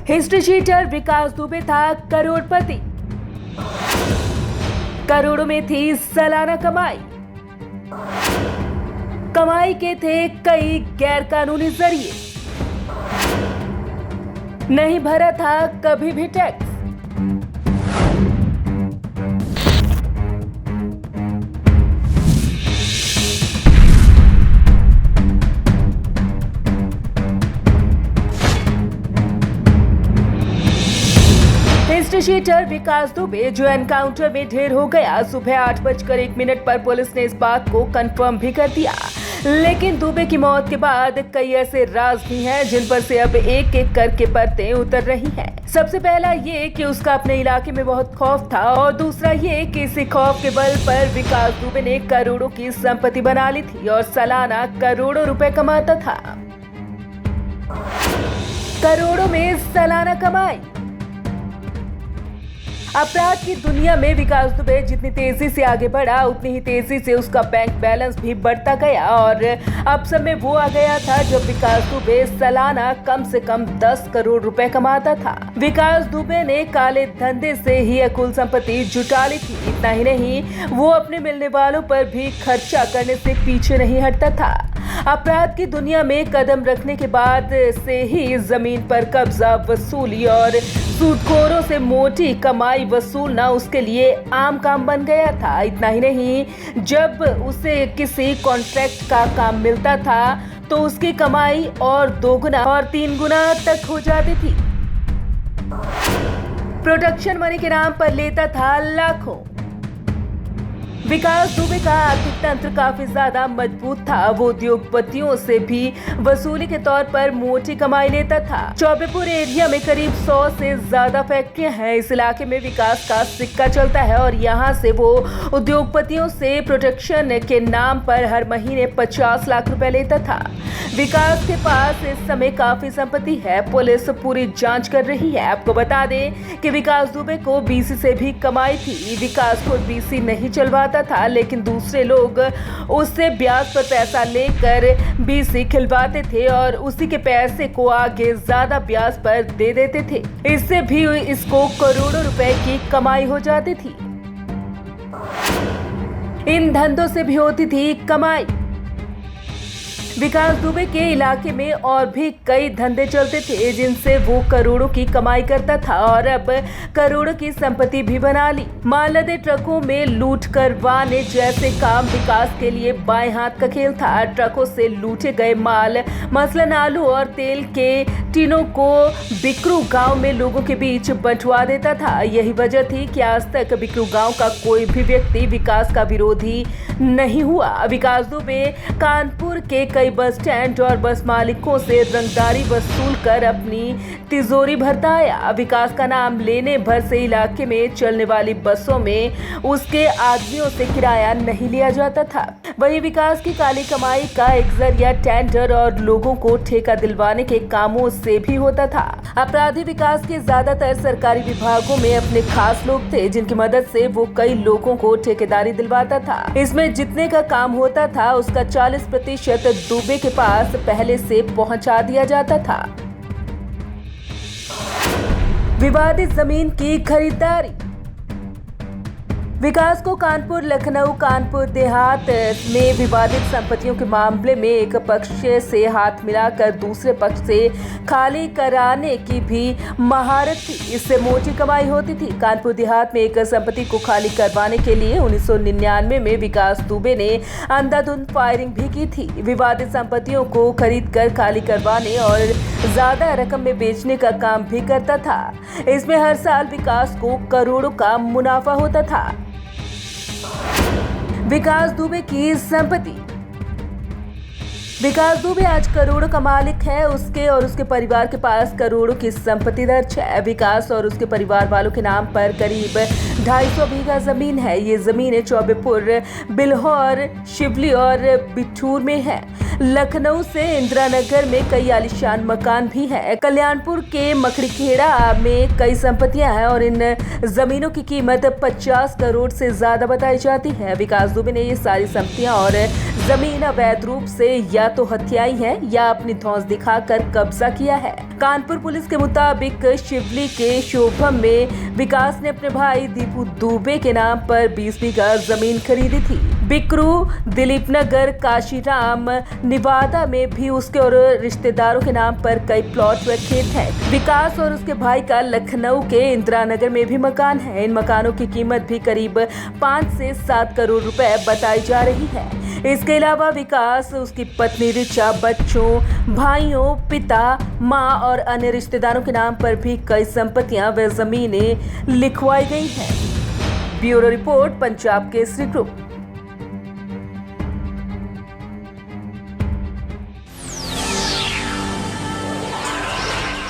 History sheeter विकास दुबे था करोड़पति। करोड़ों में थी सालाना कमाई। कमाई के थे कई गैरकानूनी जरिए। नहीं भरा था कभी भी टैक्स। हिस्ट्री शीटर विकास दुबे जो एनकाउंटर में ढेर हो गया, सुबह 8:01 पर पुलिस ने इस बात को कंफर्म भी कर दिया। लेकिन दुबे की मौत के बाद कई ऐसे राज भी हैं जिन पर से अब एक एक करके परतें उतर रही हैं। सबसे पहला ये कि उसका अपने इलाके में बहुत खौफ था, और दूसरा ये कि इसी खौफ के बल पर विकास दुबे ने करोड़ों की संपत्ति बना ली थी और सालाना करोड़ों रुपए कमाता था। करोड़ों में सालाना कमाई। अपराध की दुनिया में विकास दुबे जितनी तेजी से आगे बढ़ा, उतनी ही तेजी से उसका बैंक बैलेंस भी बढ़ता गया, और अब समय वो आ गया था जब विकास दुबे सालाना कम से कम 10 करोड़ रुपए कमाता था। विकास दुबे ने काले धंधे से ही अकुल संपत्ति जुटा ली थी। इतना ही नहीं, वो अपने मिलने वालों पर भी खर्चा करने से पीछे नहीं हटता था। अपराध की दुनिया में कदम रखने के बाद से ही जमीन पर कब्जा वसूली और सूदखोरों से मोटी कमाई वसूलना उसके लिए आम काम बन गया था। इतना ही नहीं, जब उसे किसी कॉन्ट्रैक्ट का काम मिलता था तो उसकी कमाई और 2 गुना और 3 गुना तक हो जाती थी। प्रोडक्शन मनी के नाम पर लेता था लाखों। विकास दुबे का आर्थिक तंत्र काफी ज्यादा मजबूत था। वो उद्योगपतियों से भी वसूली के तौर पर मोटी कमाई लेता था। चौबेपुर एरिया में करीब 100 से ज्यादा फैक्ट्रियां हैं। इस इलाके में विकास का सिक्का चलता है और यहाँ से वो उद्योगपतियों से प्रोटेक्शन के नाम पर हर महीने 50 लाख रुपए लेता था। विकास के पास इस समय काफी संपत्ति है। पुलिस पूरी जांच कर रही है। आपको बता दें कि विकास दुबे को बीसी से भी कमाई थी। विकास को बीसी नहीं चलवाता था, लेकिन दूसरे लोग उससे ब्याज पर पैसा लेकर बीसी खिलवाते थे और उसी के पैसे को आगे ज्यादा ब्याज पर दे देते थे। इससे भी इसको करोड़ों रुपए की कमाई हो जाती थी। इन धंधों से भी होती थी कमाई। विकास दुबे के इलाके में और भी कई धंधे चलते थे जिनसे वो करोड़ों की कमाई करता था, और अब करोड़ों की संपत्ति भी बना ली। माल लदे ट्रकों में लूट करवाने जैसे काम विकास के लिए बाएं हाथ का खेल था। ट्रकों से लूटे गए माल, मसलन आलू और तेल के टीनों को बिकरू गांव में लोगों के बीच बंटवा देता था। यही वजह थी कि आज तक बिकरू गांव का कोई भी व्यक्ति विकास का विरोधी नहीं हुआ। विकास दुबे कानपुर के कई बस स्टैंड और बस मालिकों से रंगदारी वसूल कर अपनी तिजोरी भरता आया। विकास का नाम लेने भर से इलाके में चलने वाली बसों में उसके आदमियों से किराया नहीं लिया जाता था। वहीं विकास की काली कमाई का एक जरिया टेंडर और लोगों को ठेका दिलवाने के कामों से भी होता था। अपराधी विकास के ज्यादातर सरकारी विभागों में अपने खास लोग थे जिनकी मदद से वो कई लोगों को ठेकेदारी दिलवाता था। इसमें जितने का काम होता था उसका 40% दुबे के पास पहले से पहुंचा दिया जाता था। विवादित जमीन की खरीदारी। विकास को कानपुर, लखनऊ, कानपुर देहात में विवादित संपत्तियों के मामले में एक पक्ष से हाथ मिलाकर दूसरे पक्ष से खाली कराने की भी महारत थी। इससे मोटी कमाई होती थी। कानपुर देहात में एक संपत्ति को खाली करवाने के लिए 1999 में विकास दुबे ने अंधाधुंध फायरिंग भी की थी। विवादित संपत्तियों को खरीदकर खाली करवाने और ज्यादा रकम में बेचने का काम भी करता था। इसमें हर साल विकास को करोड़ों का मुनाफा होता था। विकास दुबे की संपत्ति। विकास दुबे आज करोड़ों का मालिक है। उसके और उसके परिवार के पास करोड़ों की संपत्ति दर्ज है। विकास और उसके परिवार वालों के नाम पर करीब 250 बीघा जमीन है। ये जमीनें चौबेपुर, बिल्हौर, शिवली और बिठूर में है। लखनऊ से इंदिरा नगर में कई आलीशान मकान भी हैं। कल्याणपुर के मकड़ीखेड़ा में कई संपत्तियां हैं और इन जमीनों की कीमत 50 करोड़ से ज्यादा बताई जाती है। विकास दुबे ने ये सारी संपत्तियां और जमीन अवैध रूप से या तो हथियाई है या अपनी धौंस दिखाकर कब्जा किया है। कानपुर पुलिस के मुताबिक शिवली के शोभम में विकास ने अपने भाई दीपू दुबे के नाम पर 20 बीघा जमीन खरीदी थी। बिकरू, दिलीप नगर, काशीराम, निवादा में भी उसके और रिश्तेदारों के नाम पर कई प्लॉट व खेत हैं। विकास और उसके भाई का लखनऊ के इंदिरा नगर में भी मकान है। इन मकानों की कीमत भी करीब 5 से 7 करोड़ रुपए बताई जा रही है। इसके अलावा विकास, उसकी पत्नी रिचा, बच्चों, भाइयों, पिता, मां और अन्य रिश्तेदारों के नाम पर भी कई संपत्तियां व जमीनें लिखवाई गई हैं। Bureau report, Punjab Kesari group.